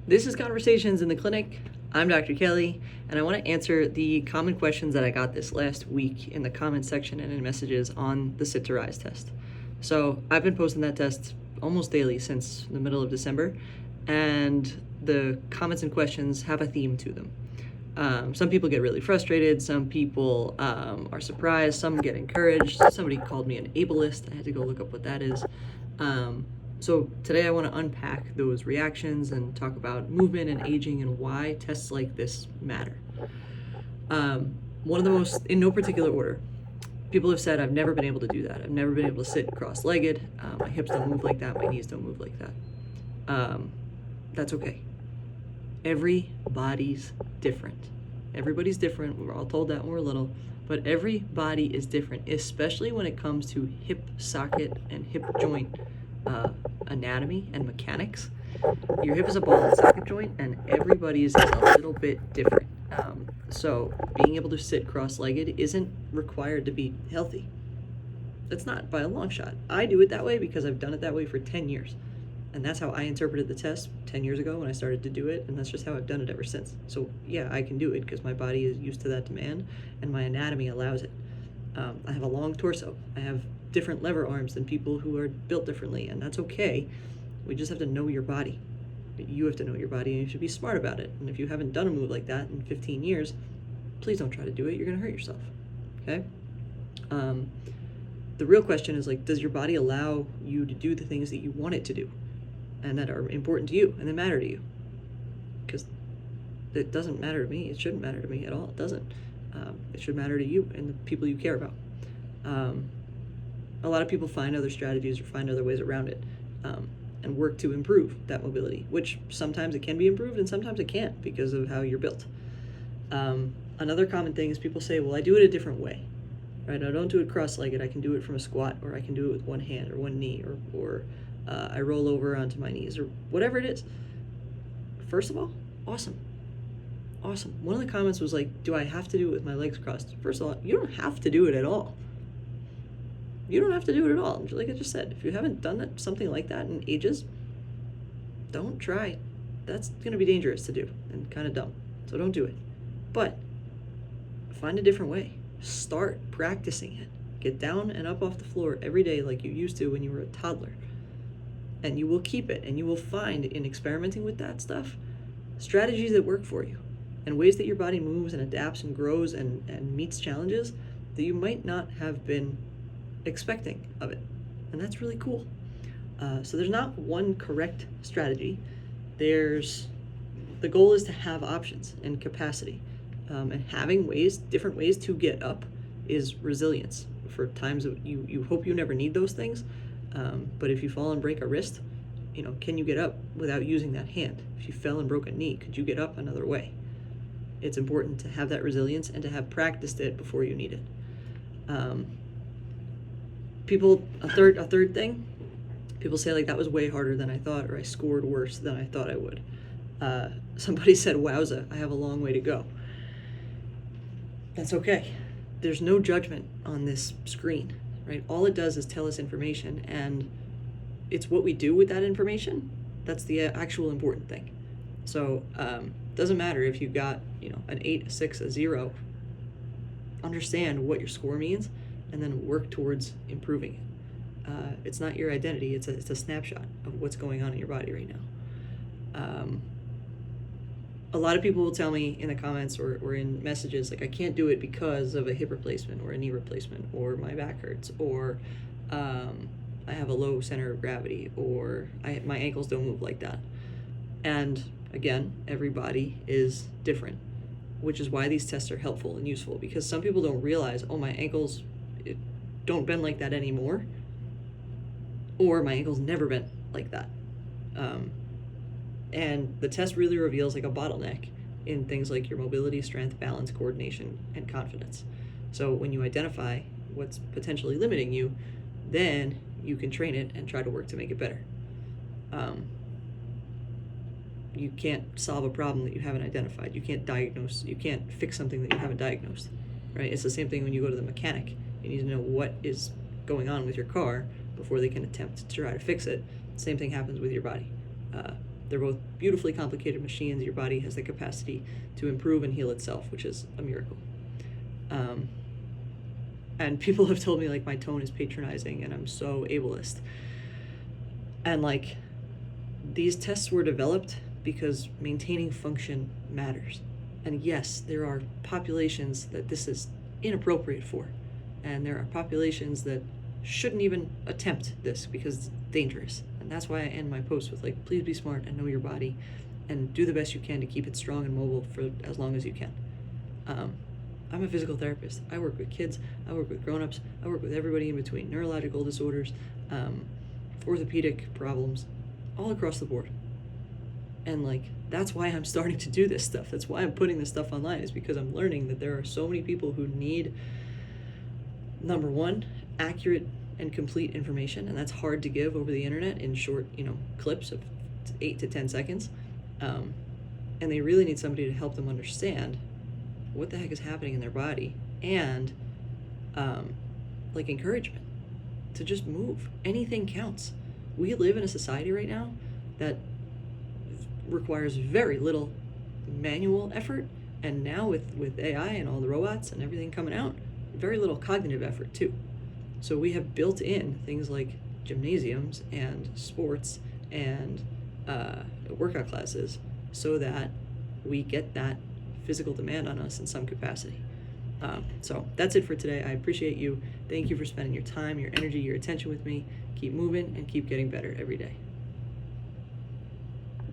This is Conversations in the Clinic. I'm Dr. Kelly, and I want to answer the common questions that I got this last week in the comment section and in messages on the Sit to Rise test. So I've been posting that test almost daily since the middle of December, and the comments and questions have a theme to them. Some people get really frustrated, some people are surprised, some get encouraged. Somebody called me an ableist. I had to go look up what that is. So today I want to unpack those reactions and talk about movement and aging and why tests like this matter. One of the most, in no particular order, people have said I've never been able to do that. I've never been able to sit cross-legged. My hips don't move like that. My knees don't move like that. That's okay. Everybody's different. Everybody's different. We're all told that when we're little, but every body is different, especially when it comes to hip socket and hip joint anatomy and mechanics. Your hip is a ball and socket joint, and everybody's is a little bit different. So being able to sit cross-legged isn't required to be healthy. That's not by a long shot. I do it that way because I've done it that way for 10 years. And that's how I interpreted the test 10 years ago when I started to do it, and that's just how I've done it ever since. So yeah, I can do it because my body is used to that demand and my anatomy allows it. I have a long torso. I have different lever arms than people who are built differently, and that's okay. We just have to know your body. You have to know your body, and you should be smart about it. And if you haven't done a move like that in 15 years, please don't try to do it. You're gonna hurt yourself, okay? The real question is, like, does your body allow you to do the things that you want it to do and that are important to you and that matter to you? Because it doesn't matter to me. It shouldn't matter to me at all. It doesn't. It should matter to you and the people you care about. A lot of people find other strategies or find other ways around it and work to improve that mobility, which sometimes it can be improved and sometimes it can't because of how you're built. Another common thing is people say, well, I do it a different way. Right? I don't do it cross-legged. I can do it from a squat, or I can do it with one hand or one knee, or I roll over onto my knees, or whatever it is. First of all, awesome. One of the comments was like, do I have to do it with my legs crossed? First of all, you don't have to do it at all. You don't have to do it at all. Like I just said, if you haven't done that, something like that in ages, don't try. That's going to be dangerous to do and kind of dumb. So don't do it. But find a different way. Start practicing it. Get down and up off the floor every day like you used to when you were a toddler. And you will keep it, and you will find in experimenting with that stuff strategies that work for you and ways that your body moves and adapts and grows and meets challenges that you might not have been expecting of it. And that's really cool. So there's not one correct strategy. The goal is to have options and capacity. And having different ways to get up is resilience. For times of you hope you never need those things. But if you fall and break a wrist, can you get up without using that hand? If you fell and broke a knee, could you get up another way? It's important to have that resilience and to have practiced it before you need it. A third thing, people say, like, that was way harder than I thought, or I scored worse than I thought I would. Somebody said, wowza, I have a long way to go. That's okay. There's no judgment on this screen, right? All it does is tell us information, and it's what we do with that information that's the actual important thing. So doesn't matter if you got an 8, a 6, a 0. Understand what your score means and then work towards improving it. It's not your identity. It's a snapshot of what's going on in your body right now. A lot of people will tell me in the comments or in messages, like, I can't do it because of a hip replacement or a knee replacement, or my back hurts, or I have a low center of gravity, or my ankles don't move like that. And again, everybody is different, which is why these tests are helpful and useful, because some people don't realize, oh, my ankles don't bend like that anymore, or my ankles never bent like that. And the test really reveals, like, a bottleneck in things like your mobility, strength, balance, coordination, and confidence. So when you identify what's potentially limiting you, then you can train it and try to work to make it better. You can't solve a problem that you haven't identified. You can't fix something that you haven't diagnosed, right? It's the same thing when you go to the mechanic. You need to know what is going on with your car before they can attempt to try to fix it. Same thing happens with your body. They're both beautifully complicated machines. Your body has the capacity to improve and heal itself, which is a miracle. And people have told me like my tone is patronizing and I'm so ableist. And like, these tests were developed because maintaining function matters. And yes, there are populations that this is inappropriate for. And there are populations that shouldn't even attempt this because it's dangerous. And that's why I end my post with like, please be smart and know your body and do the best you can to keep it strong and mobile for as long as you can. I'm a physical therapist. I work with kids, I work with grown-ups, I work with everybody in between, neurological disorders, orthopedic problems, all across the board. And like, that's why I'm starting to do this stuff. That's why I'm putting this stuff online, is because I'm learning that there are so many people who need, number one, accurate and complete information, and that's hard to give over the internet in short, clips of 8 to 10 seconds. And they really need somebody to help them understand what the heck is happening in their body, and like encouragement to just move. Anything counts. We live in a society right now that requires very little manual effort, and now with AI and all the robots and everything coming out, very little cognitive effort too. So we have built in things like gymnasiums and sports and workout classes so that we get that physical demand on us in some capacity. So that's it for today. I appreciate you. Thank you for spending your time, your energy, your attention with me. Keep moving and keep getting better every day.